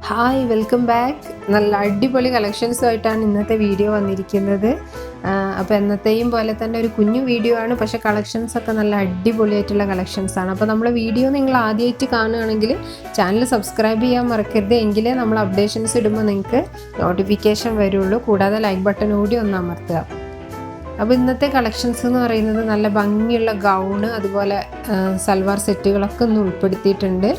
Hi, welcome back. നല്ല അടിപൊളി കളക്ഷൻസുമായിട്ടാണ് ഇന്നത്തെ വീഡിയോ വന്നിരിക്കുന്നത്. അപ്പോൾ എന്നത്തെയും പോലെ തന്നെ ഒരു കുഞ്ഞു വീഡിയോ ആണ്, പക്ഷേ കളക്ഷൻസൊക്കെ നല്ല അടിപൊളിയായിട്ടുള്ള കളക്ഷൻസാണ്. അപ്പോൾ നമ്മൾ വീഡിയോ നിങ്ങൾ ആദ്യമായിട്ട് കാണുകയാണെങ്കിൽ ചാനൽ സബ്സ്ക്രൈബ് ചെയ്യാൻ മറക്കരുത്. എങ്കിലേ നമ്മൾ അപ്ഡേഷൻസ് ഇടുമ്പോൾ നിങ്ങൾക്ക് നോട്ടിഫിക്കേഷൻ വരുള്ളൂ. കൂടാതെ ലൈക്ക് ബട്ടൺ കൂടി ഒന്ന് അമർത്തുക. അപ്പോൾ ഇന്നത്തെ കളക്ഷൻസ് എന്ന് പറയുന്നത് നല്ല ഭംഗിയുള്ള ഗൗണ്, അതുപോലെ സൽവാർ സെറ്റുകളൊക്കെ ഒന്ന് ഉൾപ്പെടുത്തിയിട്ടുണ്ട്.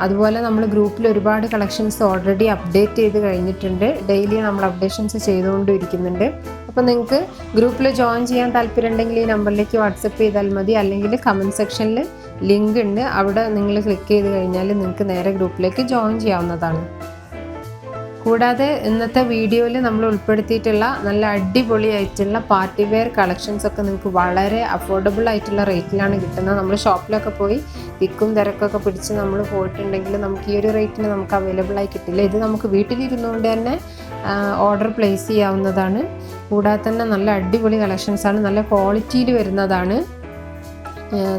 അതുപോലെ നമ്മൾ ഗ്രൂപ്പിൽ ഒരുപാട് കളക്ഷൻസ് ഓൾറെഡി അപ്ഡേറ്റ് ചെയ്ത് കഴിഞ്ഞിട്ടുണ്ട്. ഡെയിലി നമ്മൾ അപ്ഡേഷൻസ് ചെയ്തുകൊണ്ടിരിക്കുന്നുണ്ട്. അപ്പോൾ നിങ്ങൾക്ക് ഗ്രൂപ്പിൽ ജോയിൻ ചെയ്യാൻ താല്പര്യമുണ്ടെങ്കിൽ ഈ നമ്പറിലേക്ക് വാട്സപ്പ് ചെയ്താൽ മതി, അല്ലെങ്കിൽ കമൻറ്റ് സെക്ഷനിൽ ലിങ്ക് ഉണ്ട്, അവിടെ നിങ്ങൾ ക്ലിക്ക് ചെയ്ത് കഴിഞ്ഞാൽ നിങ്ങൾക്ക് നേരെ ഗ്രൂപ്പിലേക്ക് ജോയിൻ ചെയ്യാവുന്നതാണ്. കൂടാതെ ഇന്നത്തെ വീഡിയോയിൽ നമ്മൾ ഉൾപ്പെടുത്തിയിട്ടുള്ള നല്ല അടിപൊളിയായിട്ടുള്ള പാർട്ടി വെയർ കളക്ഷൻസൊക്കെ നിങ്ങൾക്ക് വളരെ അഫോർഡബിൾ ആയിട്ടുള്ള റേറ്റിലാണ് കിട്ടുന്നത്. നമ്മൾ ഷോപ്പിലൊക്കെ പോയി തിക്കും തിരക്കൊക്കെ പിടിച്ച് നമ്മൾ പോയിട്ടുണ്ടെങ്കിൽ നമുക്ക് ഈ ഒരു റേറ്റിന് നമുക്ക് അവൈലബിൾ ആയി കിട്ടില്ല. ഇത് നമുക്ക് വീട്ടിലിരുന്നുകൊണ്ട് തന്നെ ഓർഡർ പ്ലേസ് ചെയ്യാവുന്നതാണ്. കൂടാതെ തന്നെ നല്ല അടിപൊളി കളക്ഷൻസാണ്, നല്ല ക്വാളിറ്റിയിൽ വരുന്നതാണ്.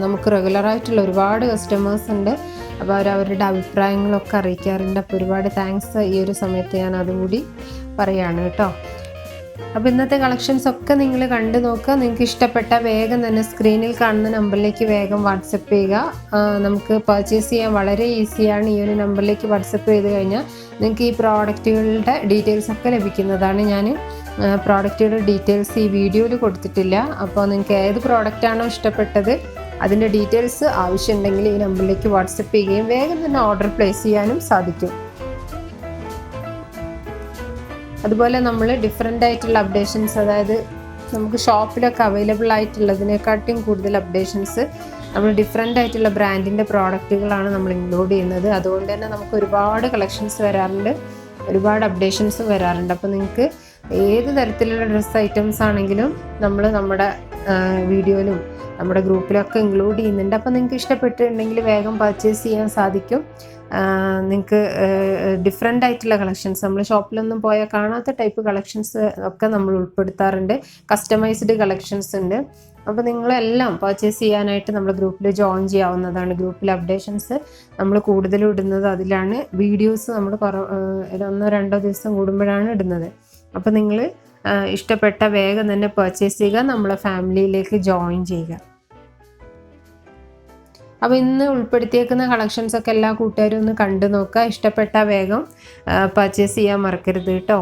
നമുക്ക് റെഗുലറായിട്ടുള്ള ഒരുപാട് കസ്റ്റമേഴ്സ് ഉണ്ട്. അപ്പോൾ അവരവരുടെ അഭിപ്രായങ്ങളൊക്കെ അറിയിക്കാറുണ്ട്. അപ്പോൾ ഒരുപാട് താങ്ക്സ്. ഈ ഒരു സമയത്ത് ഞാൻ അതുകൂടി പറയുകയാണ് കേട്ടോ. അപ്പോൾ ഇന്നത്തെ കളക്ഷൻസൊക്കെ നിങ്ങൾ കണ്ടു നോക്കുക. നിങ്ങൾക്ക് ഇഷ്ടപ്പെട്ട വേഗം തന്നെ സ്ക്രീനിൽ കാണുന്ന നമ്പറിലേക്ക് വേഗം വാട്സപ്പ് ചെയ്യുക. നമുക്ക് പർച്ചേസ് ചെയ്യാൻ വളരെ ഈസിയാണ്. ഈ ഒരു നമ്പറിലേക്ക് വാട്സപ്പ് ചെയ്ത് കഴിഞ്ഞാൽ നിങ്ങൾക്ക് ഈ പ്രോഡക്റ്റുകളുടെ ഡീറ്റെയിൽസൊക്കെ ലഭിക്കുന്നതാണ്. ഞാൻ പ്രോഡക്റ്റുകളുടെ ഡീറ്റെയിൽസ് ഈ വീഡിയോയിൽ കൊടുത്തിട്ടില്ല. അപ്പോൾ നിങ്ങൾക്ക് ഏത് പ്രോഡക്റ്റാണോ ഇഷ്ടപ്പെട്ടത് അതിൻ്റെ ഡീറ്റെയിൽസ് ആവശ്യമുണ്ടെങ്കിൽ ഈ നമ്പറിലേക്ക് വാട്സപ്പ് ചെയ്യുകയും വേഗം തന്നെ ഓർഡർ പ്ലേസ് ചെയ്യാനും സാധിക്കും. അതുപോലെ നമ്മൾ ഡിഫറെൻ്റ് ആയിട്ടുള്ള അപ്ഡേഷൻസ്, അതായത് നമുക്ക് ഷോപ്പിലൊക്കെ അവൈലബിൾ ആയിട്ടുള്ളതിനെക്കാട്ടും കൂടുതൽ അപ്ഡേഷൻസ് നമ്മൾ ഡിഫറെൻ്റ് ആയിട്ടുള്ള ബ്രാൻഡിൻ്റെ പ്രോഡക്റ്റുകളാണ് നമ്മൾ ഇൻക്ലൂഡ് ചെയ്യുന്നത്. അതുകൊണ്ട് തന്നെ നമുക്ക് ഒരുപാട് കളക്ഷൻസ് വരാറുണ്ട്, ഒരുപാട് അപ്ഡേഷൻസും വരാറുണ്ട്. അപ്പോൾ നിങ്ങൾക്ക് ഏത് തരത്തിലുള്ള ഡ്രസ്സ് ഐറ്റംസ് ആണെങ്കിലും നമ്മൾ നമ്മുടെ വീഡിയോയിലും നമ്മുടെ ഗ്രൂപ്പിലൊക്കെ ഇൻക്ലൂഡ് ചെയ്യുന്നുണ്ട്. അപ്പോൾ നിങ്ങൾക്ക് ഇഷ്ടപ്പെട്ടിട്ടുണ്ടെങ്കിൽ വേഗം പർച്ചേസ് ചെയ്യാൻ സാധിക്കും. നിങ്ങൾക്ക് ഡിഫറെൻ്റ് ആയിട്ടുള്ള കളക്ഷൻസ്, നമ്മൾ ഷോപ്പിലൊന്നും പോയാൽ കാണാത്ത ടൈപ്പ് കളക്ഷൻസ് ഒക്കെ നമ്മൾ ഉൾപ്പെടുത്താറുണ്ട്. കസ്റ്റമൈസ്ഡ് കളക്ഷൻസ് ഉണ്ട്. അപ്പോൾ നിങ്ങളെല്ലാം പർച്ചേസ് ചെയ്യാനായിട്ട് നമ്മൾ ഗ്രൂപ്പിൽ ജോയിൻ ചെയ്യാവുന്നതാണ്. ഗ്രൂപ്പിൽ അപ്ഡേഷൻസ് നമ്മൾ കൂടുതലും ഇടുന്നത് അതിലാണ്. വീഡിയോസ് നമ്മൾ 1-2 ദിവസം കൂടുമ്പോഴാണ് ഇടുന്നത്. അപ്പോൾ നിങ്ങൾ ഇഷ്ടപ്പെട്ട വേഗം തന്നെ പർച്ചേസ് ചെയ്യുക, നമ്മളെ ഫാമിലിയിലേക്ക് ജോയിൻ ചെയ്യുക. അപ്പോൾ ഇന്ന് ഉൾപ്പെടുത്തിയേക്കുന്ന കളക്ഷൻസൊക്കെ എല്ലാ കൂട്ടുകാരും ഒന്ന് കണ്ടു നോക്കുക. ഇഷ്ടപ്പെട്ട വേഗം പർച്ചേസ് ചെയ്യാൻ മറക്കരുത് കേട്ടോ.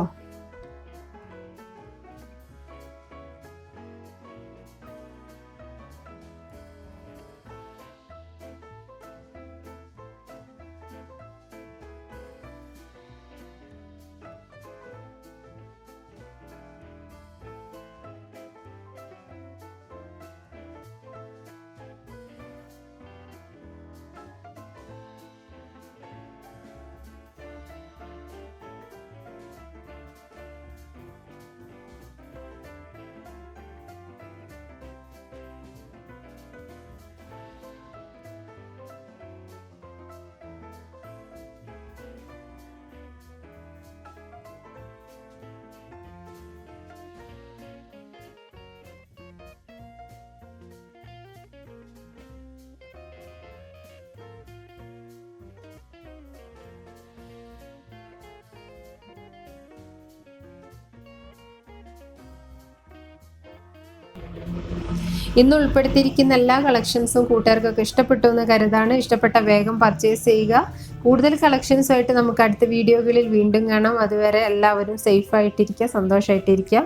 ഇന്ന് ഉൾപ്പെടുത്തിയിരിക്കുന്ന എല്ലാ കളക്ഷൻസും കൂട്ടുകാർക്കൊക്കെ ഇഷ്ടപ്പെട്ടു എന്ന് കരുതാണ്. ഇഷ്ടപ്പെട്ട വേഗം പർച്ചേസ് ചെയ്യുക. കൂടുതൽ കളക്ഷൻസുമായിട്ട് നമുക്ക് അടുത്ത വീഡിയോകളിൽ വീണ്ടും കാണാം. അതുവരെ എല്ലാവരും സേഫ് ആയിട്ടിരിക്കുക, സന്തോഷമായിട്ടിരിക്കുക.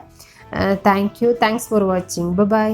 Thanks for watching. ബൈ.